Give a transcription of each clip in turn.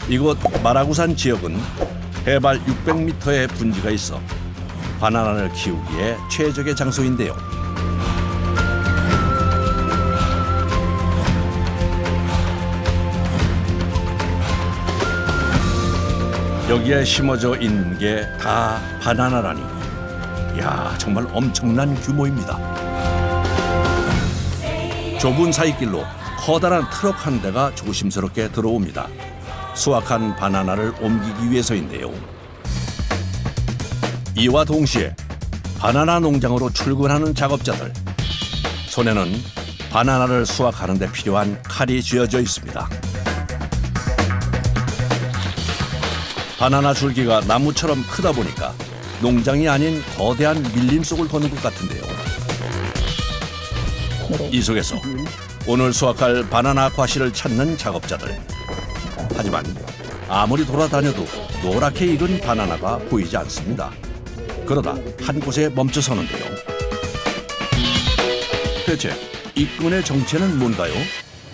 이곳 마라구산 지역은 해발 600m의 분지가 있어 바나나를 키우기에 최적의 장소인데요. 여기에 심어져 있는 게 다 바나나라니, 이야, 정말 엄청난 규모입니다. 좁은 사이길로 커다란 트럭 한 대가 조심스럽게 들어옵니다. 수확한 바나나를 옮기기 위해서인데요. 이와 동시에 바나나 농장으로 출근하는 작업자들, 손에는 바나나를 수확하는 데 필요한 칼이 쥐어져 있습니다. 바나나 줄기가 나무처럼 크다 보니까 농장이 아닌 거대한 밀림 속을 걷는 것 같은데요. 이 속에서 오늘 수확할 바나나 과실을 찾는 작업자들. 하지만 아무리 돌아다녀도 노랗게 익은 바나나가 보이지 않습니다. 그러다 한 곳에 멈춰 서는데요. 대체 이 끈의 정체는 뭔가요?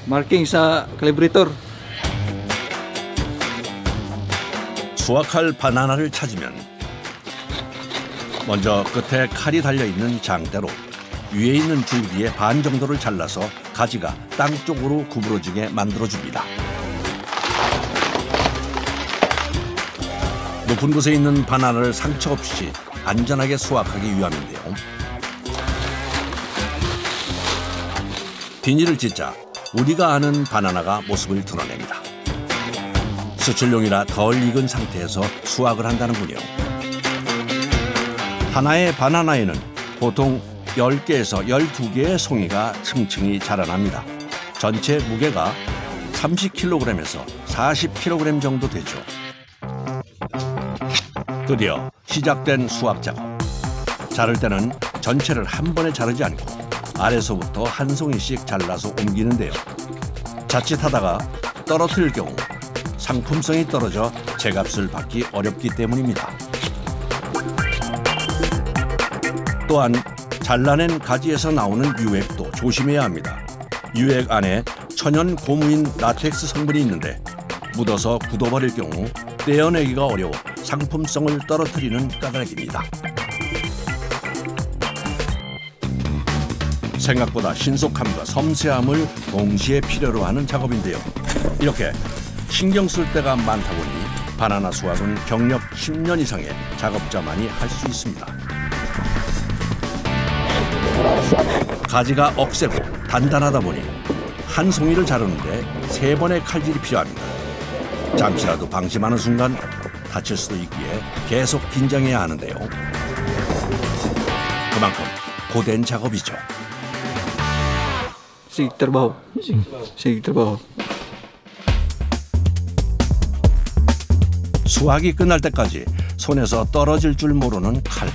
Marking sa calibrator. 수확할 바나나를 찾으면 먼저 끝에 칼이 달려있는 장대로 위에 있는 줄기의 반 정도를 잘라서 가지가 땅 쪽으로 구부러지게 만들어줍니다. 높은 곳에 있는 바나나를 상처 없이 안전하게 수확하기 위함인데요. 비닐을 찢자 우리가 아는 바나나가 모습을 드러냅니다. 수출용이라 덜 익은 상태에서 수확을 한다는군요. 하나의 바나나에는 보통 10개에서 12개의 송이가 층층이 자라납니다. 전체 무게가 30kg에서 40kg 정도 되죠. 드디어 시작된 수확 작업. 자를 때는 전체를 한 번에 자르지 않고 아래서부터 한 송이씩 잘라서 옮기는데요. 자칫하다가 떨어뜨릴 경우 상품성이 떨어져 제값을 받기 어렵기 때문입니다. 또한 잘라낸 가지에서 나오는 유액도 조심해야 합니다. 유액 안에 천연 고무인 라텍스 성분이 있는데 묻어서 굳어버릴 경우 떼어내기가 어려워 상품성을 떨어뜨리는 까닭입니다. 생각보다 신속함과 섬세함을 동시에 필요로 하는 작업인데요. 이렇게 신경 쓸 때가 많다 보니 바나나 수확은 경력 10년 이상의 작업자만이 할 수 있습니다. 가지가 억세고 단단하다 보니 한 송이를 자르는데 3번의 칼질이 필요합니다. 잠시라도 방심하는 순간 다칠 수도 있기에 계속 긴장해야 하는데요. 그만큼 고된 작업이죠. Sige trabaho. Sige trabaho. 수확이 끝날 때까지 손에서 떨어질 줄 모르는 칼.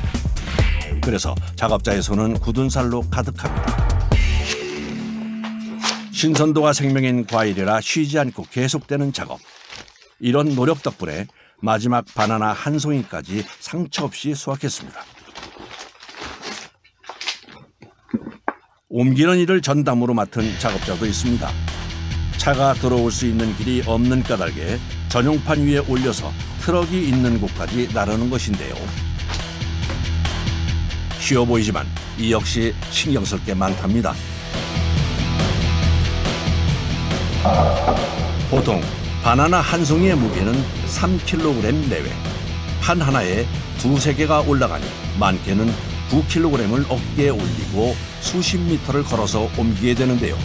그래서 작업자의 손은 굳은 살로 가득합니다. 신선도가 생명인 과일이라 쉬지 않고 계속되는 작업. 이런 노력 덕분에 마지막 바나나 한 송이까지 상처 없이 수확했습니다. 옮기는 일을 전담으로 맡은 작업자도 있습니다. 차가 들어올 수 있는 길이 없는 까닭에 전용판 위에 올려서 트럭이 있는 곳까지 나르는 것인데요. 쉬워 보이지만 이 역시 신경 쓸 게 많답니다. 보통 바나나 한 송이의 무게는 3kg 내외. 판 하나에 2~3개가 올라가니 많게는 9kg을 어깨에 올리고 수십 미터를 걸어서 옮기게 되는데요.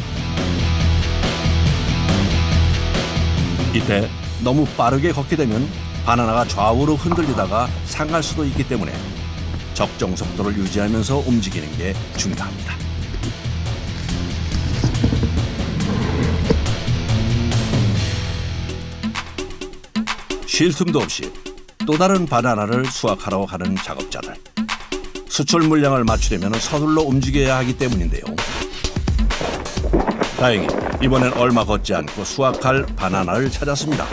이때 너무 빠르게 걷게 되면 바나나가 좌우로 흔들리다가 상할 수도 있기 때문에 적정 속도를 유지하면서 움직이는 게 중요합니다. 쉴 틈도 없이 또 다른 바나나를 수확하러 가는 작업자들. 수출 물량을 맞추려면 서둘러 움직여야 하기 때문인데요. 다행히 이번엔 얼마 걷지 않고 수확할 바나나를 찾았습니다.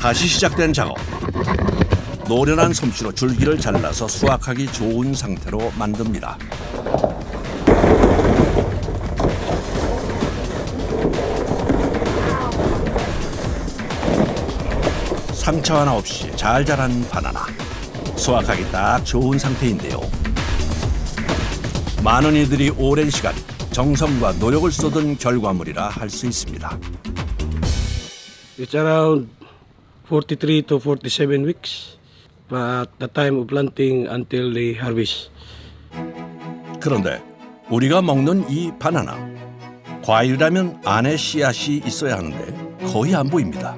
다시 시작된 작업. 노련한 솜씨로 줄기를 잘라서 수확하기 좋은 상태로 만듭니다. 상처 하나 없이 잘 자란 바나나. 수확하기 딱 좋은 상태인데요. 많은 이들이 오랜 시간 정성과 노력을 쏟은 결과물이라 할 수 있습니다. It's around 43 to 47 weeks at the time of planting until the harvest. 그런데 우리가 먹는 이 바나나, 과일이라면 안에 씨앗이 있어야 하는데 거의 안 보입니다.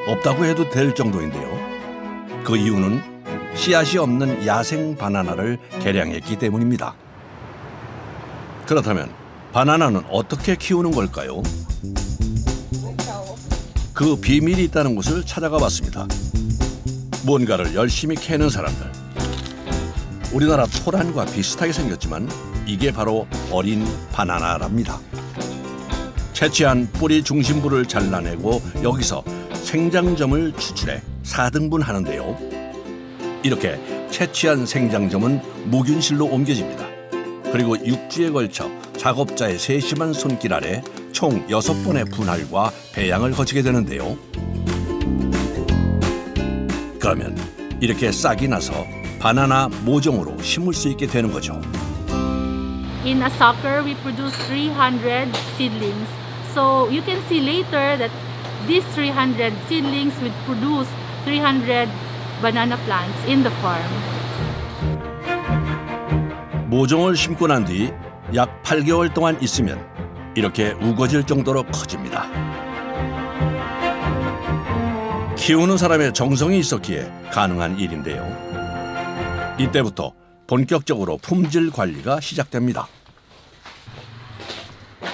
없다고 해도 될 정도인데요. 그 이유는 씨앗이 없는 야생 바나나를 개량했기 때문입니다. 그렇다면 바나나는 어떻게 키우는 걸까요? 그 비밀이 있다는 곳을 찾아가 봤습니다. 뭔가를 열심히 캐는 사람들. 우리나라 토란과 비슷하게 생겼지만 이게 바로 어린 바나나랍니다. 채취한 뿌리 중심부를 잘라내고 여기서 생장점을 추출해 4등분하는데요. 이렇게 채취한 생장점은 무균실로 옮겨집니다. 그리고 6주에 걸쳐 작업자의 세심한 손길 아래 총 6번의 분할과 배양을 거치게 되는데요. 그러면 이렇게 싹이 나서 바나나 모종으로 심을 수 있게 되는 거죠. In a sucker, we produce 300 seedlings. So you can see later that these 300 seedlings would produce 300 banana plants in the farm. 모종을 심고 난 뒤 약 8개월 동안 있으면 이렇게 우거질 정도로 커집니다. 키우는 사람의 정성이 있었기에 가능한 일인데요. 이때부터 본격적으로 품질 관리가 시작됩니다.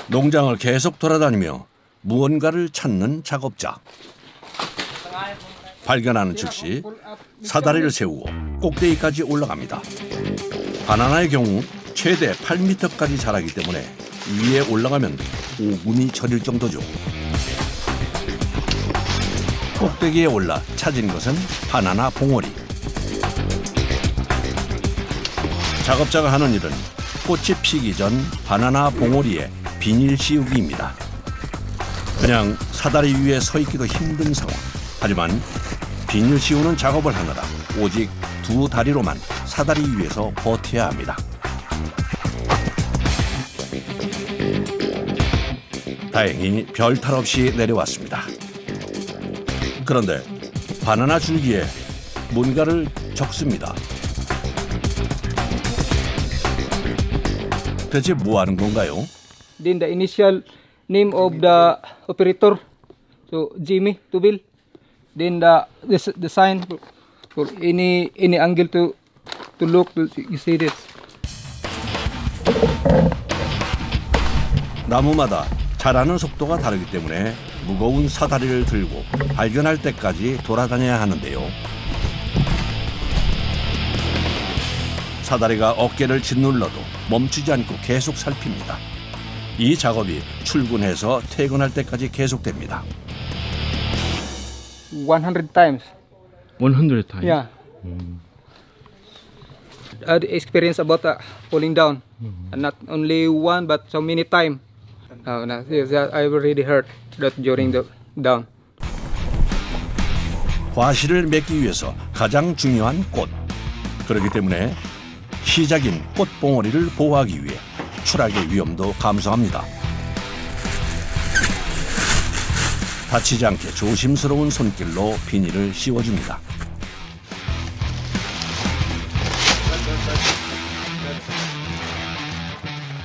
농장을 계속 돌아다니며 무언가를 찾는 작업자. 발견하는 즉시 사다리를 세우고 꼭대기까지 올라갑니다. 바나나의 경우 최대 8m까지 자라기 때문에 위에 올라가면 오금이 저릴 정도죠. 꼭대기에 올라 찾은 것은 바나나 봉오리. 작업자가 하는 일은 꽃이 피기 전 바나나 봉오리에 비닐 씌우기입니다. 그냥 사다리 위에 서 있기도 힘든 상황. 하지만 비닐 씌우는 작업을 하느라 오직 2다리로만 사다리 위에서 버텨야 합니다. 다행히 별탈 없이 내려왔습니다. 그런데 바나나 줄기에 뭔가를 적습니다. 대체 뭐 하는 건가요? Then the initial name of the operator, so Jimmy Tubil. Then the sign for any angle to look. You see this. 나무마다 자라는 속도가 다르기 때문에 무거운 사다리를 들고 발견할 때까지 돌아다녀야 하는데요. 사다리가 어깨를 짓눌러도 멈추지 않고 계속 살핍니다. 이 작업이 출근해서 퇴근할 때까지 계속됩니다. 100 times. 100 times? Yeah. I had experience about falling down. And not only one, but so many times. I already heard that during the down. 과실을 맺기 위해서 가장 중요한 꽃. 그렇기 때문에 시작인 꽃봉오리를 보호하기 위해 추락의 위험도 감소합니다. 다치지 않게 조심스러운 손길로 비닐을 씌워줍니다.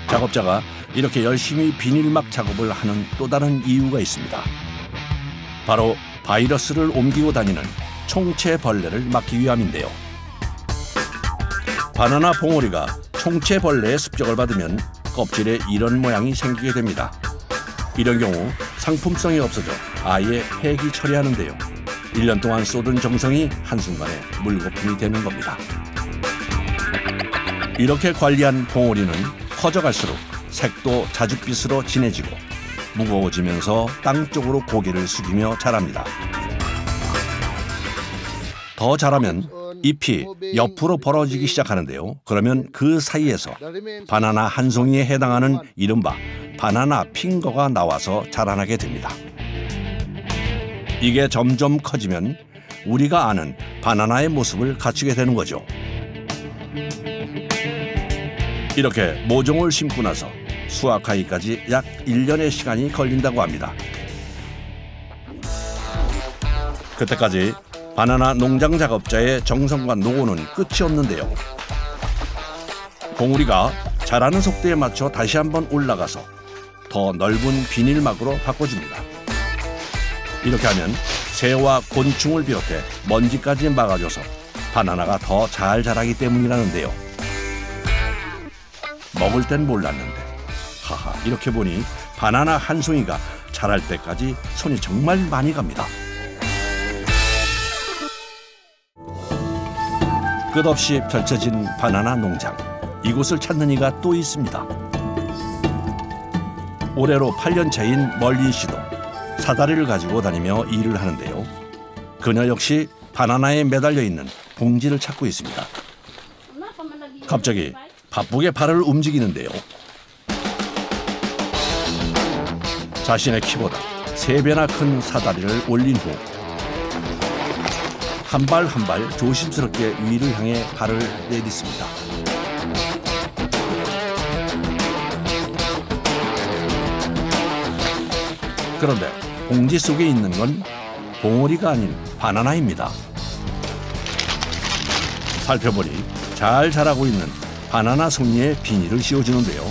작업자가 이렇게 열심히 비닐막 작업을 하는 또 다른 이유가 있습니다. 바로 바이러스를 옮기고 다니는 총체벌레를 막기 위함인데요. 바나나 봉오리가 총체벌레의 습격을 받으면 껍질에 이런 모양이 생기게 됩니다. 이런 경우 상품성이 없어져 아예 폐기 처리하는데요. 1년 동안 쏟은 정성이 한순간에 물거품이 되는 겁니다. 이렇게 관리한 봉오리는 커져갈수록 색도 자줏빛으로 진해지고 무거워지면서 땅 쪽으로 고개를 숙이며 자랍니다. 더 자라면 잎이 옆으로 벌어지기 시작하는데요. 그러면 그 사이에서 바나나 한 송이에 해당하는 이른바 바나나 핑거가 나와서 자라나게 됩니다. 이게 점점 커지면 우리가 아는 바나나의 모습을 갖추게 되는 거죠. 이렇게 모종을 심고 나서 수확하기까지 약 1년의 시간이 걸린다고 합니다. 그때까지 바나나 농장 작업자의 정성과 노고는 끝이 없는데요. 봉우리가 자라는 속도에 맞춰 다시 한번 올라가서 더 넓은 비닐막으로 바꿔줍니다. 이렇게 하면 새와 곤충을 비롯해 먼지까지 막아줘서 바나나가 더 잘 자라기 때문이라는데요. 먹을 땐 몰랐는데 하하, 이렇게 보니 바나나 한 송이가 자랄 때까지 손이 정말 많이 갑니다. 끝없이 펼쳐진 바나나 농장. 이곳을 찾는 이가 또 있습니다. 올해로 8년 차인 멀린 씨도 사다리를 가지고 다니며 일을 하는데요. 그녀 역시 바나나에 매달려 있는 봉지를 찾고 있습니다. 갑자기 바쁘게 발을 움직이는데요. 자신의 키보다 3배나 큰 사다리를 올린 후 한 발 한 발 조심스럽게 위를 향해 발을 내딛습니다. 그런데 봉지 속에 있는 건 봉오리가 아닌 바나나입니다. 살펴보니 잘 자라고 있는 바나나 송이에 비닐을 씌워주는데요.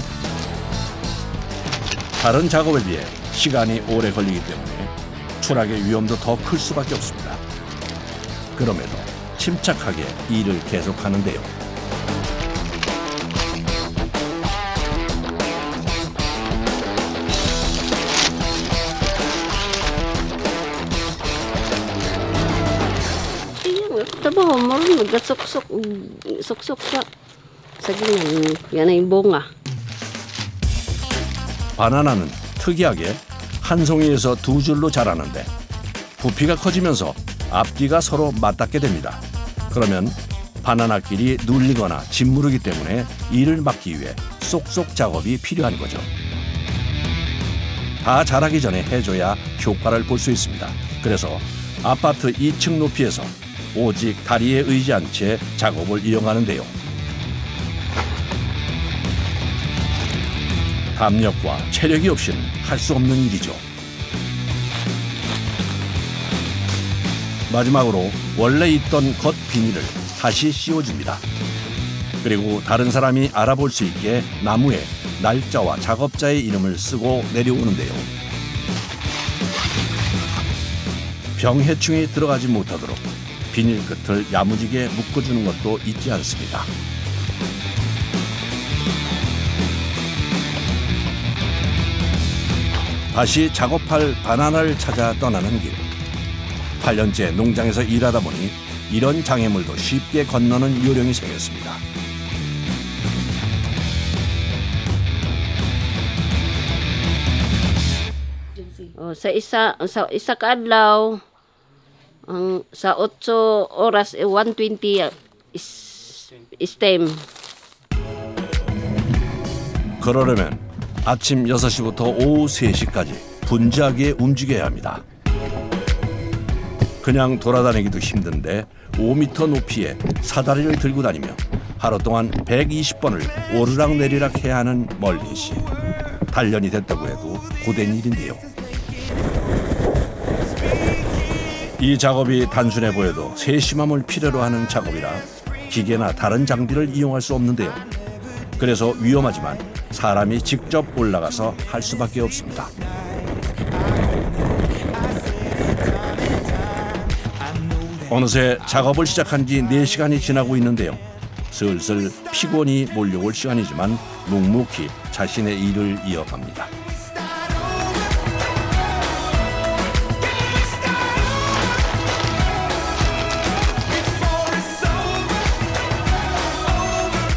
다른 작업에 비해 시간이 오래 걸리기 때문에 추락의 위험도 더 클 수밖에 없습니다. 그럼에도 침착하게 일을 계속하는데요. trabaho mo rin, magsuksok siya. Sa ganyan, yan ay bunga. 바나나는 특이하게 한 송이에서 2줄로 자라는데 부피가 커지면서 앞뒤가 서로 맞닿게 됩니다. 그러면 바나나끼리 눌리거나 짓무르기 때문에 이를 막기 위해 쏙쏙 작업이 필요한 거죠. 다 자라기 전에 해줘야 효과를 볼 수 있습니다. 그래서 아파트 2층 높이에서 오직 다리에 의지한 채 작업을 이어가는데요. 담력과 체력이 없이는 할 수 없는 일이죠. 마지막으로 원래 있던 겉 비닐을 다시 씌워줍니다. 그리고 다른 사람이 알아볼 수 있게 나무에 날짜와 작업자의 이름을 쓰고 내려오는데요. 병해충이 들어가지 못하도록 비닐 끝을 야무지게 묶어주는 것도 잊지 않습니다. 다시 작업할 바나나를 찾아 떠나는 길. 8년째 농장에서 일하다 보니 이런 장애물도 쉽게 건너는 요령이 생겼습니다. Sa isa ka adlaw, sa 8 oras 120 is time. 그러려면 아침 6시부터 오후 3시까지 분주하게 움직여야 합니다. 그냥 돌아다니기도 힘든데 5m 높이의 사다리를 들고 다니며 하루 동안 120번을 오르락내리락 해야 하는 멀린 씨. 단련이 됐다고 해도 고된 일인데요. 이 작업이 단순해 보여도 세심함을 필요로 하는 작업이라 기계나 다른 장비를 이용할 수 없는데요. 그래서 위험하지만 사람이 직접 올라가서 할 수밖에 없습니다. 어느새 작업을 시작한 지 4시간이 지나고 있는데요. 슬슬 피곤이 몰려올 시간이지만 묵묵히 자신의 일을 이어갑니다.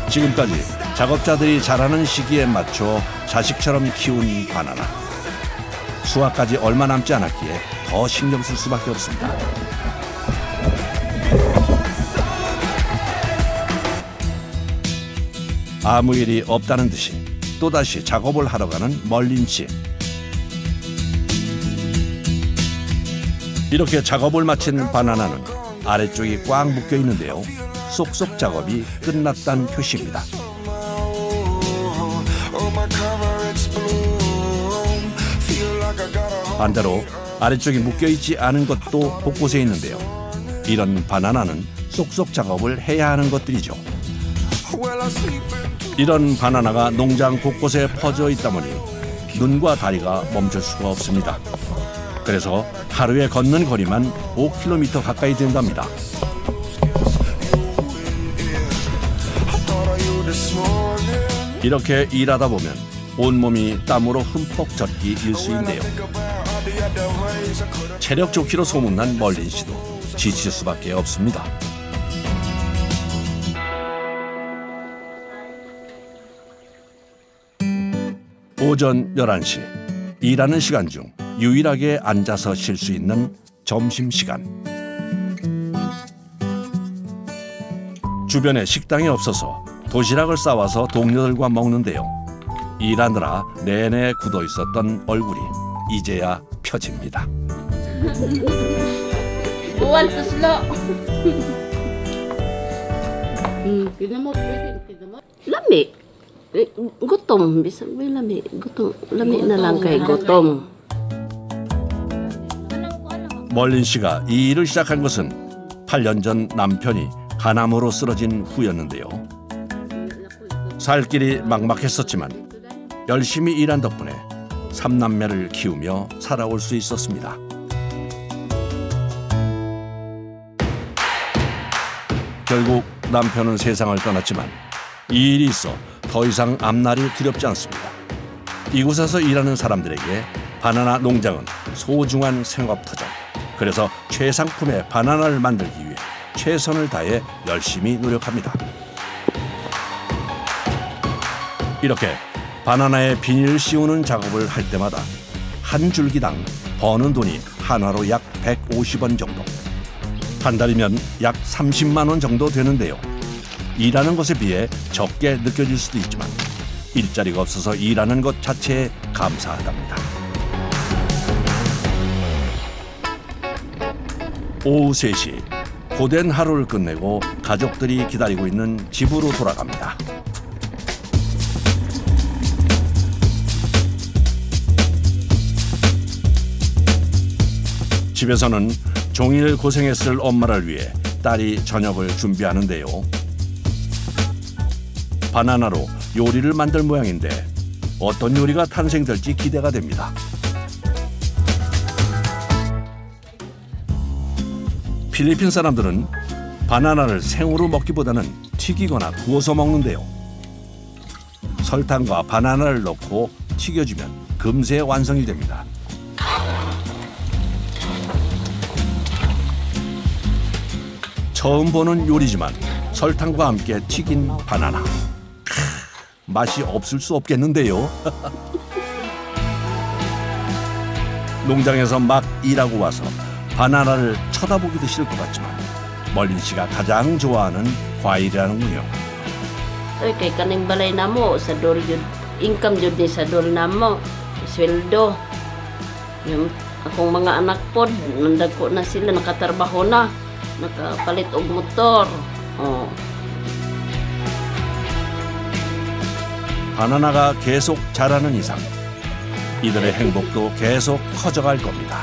지금까지 작업자들이 자라는 시기에 맞춰 자식처럼 키운 바나나. 수확까지 얼마 남지 않았기에 더 신경 쓸 수밖에 없습니다. 아무 일이 없다는 듯이 또다시 작업을 하러 가는 멀린 씨. 이렇게 작업을 마친 바나나는 아래쪽이 꽉 묶여 있는데요. 쏙쏙 작업이 끝났다는 표시입니다. 반대로 아래쪽이 묶여있지 않은 것도 곳곳에 있는데요. 이런 바나나는 쏙쏙 작업을 해야 하는 것들이죠. 이런 바나나가 농장 곳곳에 퍼져 있다 보니 눈과 다리가 멈출 수가 없습니다. 그래서 하루에 걷는 거리만 5km 가까이 된답니다. 이렇게 일하다 보면 온몸이 땀으로 흠뻑 젖기 일쑤인데요. 체력 좋기로 소문난 멀린 씨도 지칠 수밖에 없습니다. 오전 11시, 일하는 시간 중 유일하게 앉아서 쉴 수 있는 점심시간. 주변에 식당이 없어서 도시락을 싸와서 동료들과 먹는데요. 일하느라 내내 굳어 있었던 얼굴이 이제야 펴집니다. Lami. Gutom. Bisa may lami. Gutom. Lami na lang kay gutom. 멀린 씨가 이 일을 시작한 것은 8년 전 남편이 간암으로 쓰러진 후였는데요. 살 길이 막막했었지만 열심히 일한 덕분에 3남매를 키우며 살아올 수 있었습니다. 결국 남편은 세상을 떠났지만 이 일이 있어 더 이상 앞날이 두렵지 않습니다. 이곳에서 일하는 사람들에게 바나나 농장은 소중한 생업터전. 그래서 최상품의 바나나를 만들기 위해 최선을 다해 열심히 노력합니다. 이렇게 바나나에 비닐을 씌우는 작업을 할 때마다 한 줄기당 버는 돈이 한화로 약 150원 정도. 한 달이면 약 30만 원 정도 되는데요. 일하는 것에 비해 적게 느껴질 수도 있지만 일자리가 없어서 일하는 것 자체에 감사하답니다. 오후 3시, 고된 하루를 끝내고 가족들이 기다리고 있는 집으로 돌아갑니다. 집에서는 종일 고생했을 엄마를 위해 딸이 저녁을 준비하는데요. 바나나로 요리를 만들 모양인데 어떤 요리가 탄생될지 기대가 됩니다. 필리핀 사람들은 바나나를 생으로 먹기보다는 튀기거나 구워서 먹는데요. 설탕과 바나나를 넣고 튀겨주면 금세 완성이 됩니다. 처음 보는 요리지만 설탕과 함께 튀긴 바나나. 맛이 없을 수 없겠는데요. 농장에서 막 일하고 와서 바나나를 쳐다보기도 싫을 것 같지만 멀린 씨가 가장 좋아하는 과일이라는군요. Kay kaning balay namo sa dol jud income jud ni sa dol namo sweldo. Yung akong mga anak pod nandagko na sila nakatrabaho na nakapalit og motor. 바나나가 계속 자라는 이상 이들의 행복도 계속 커져갈 겁니다.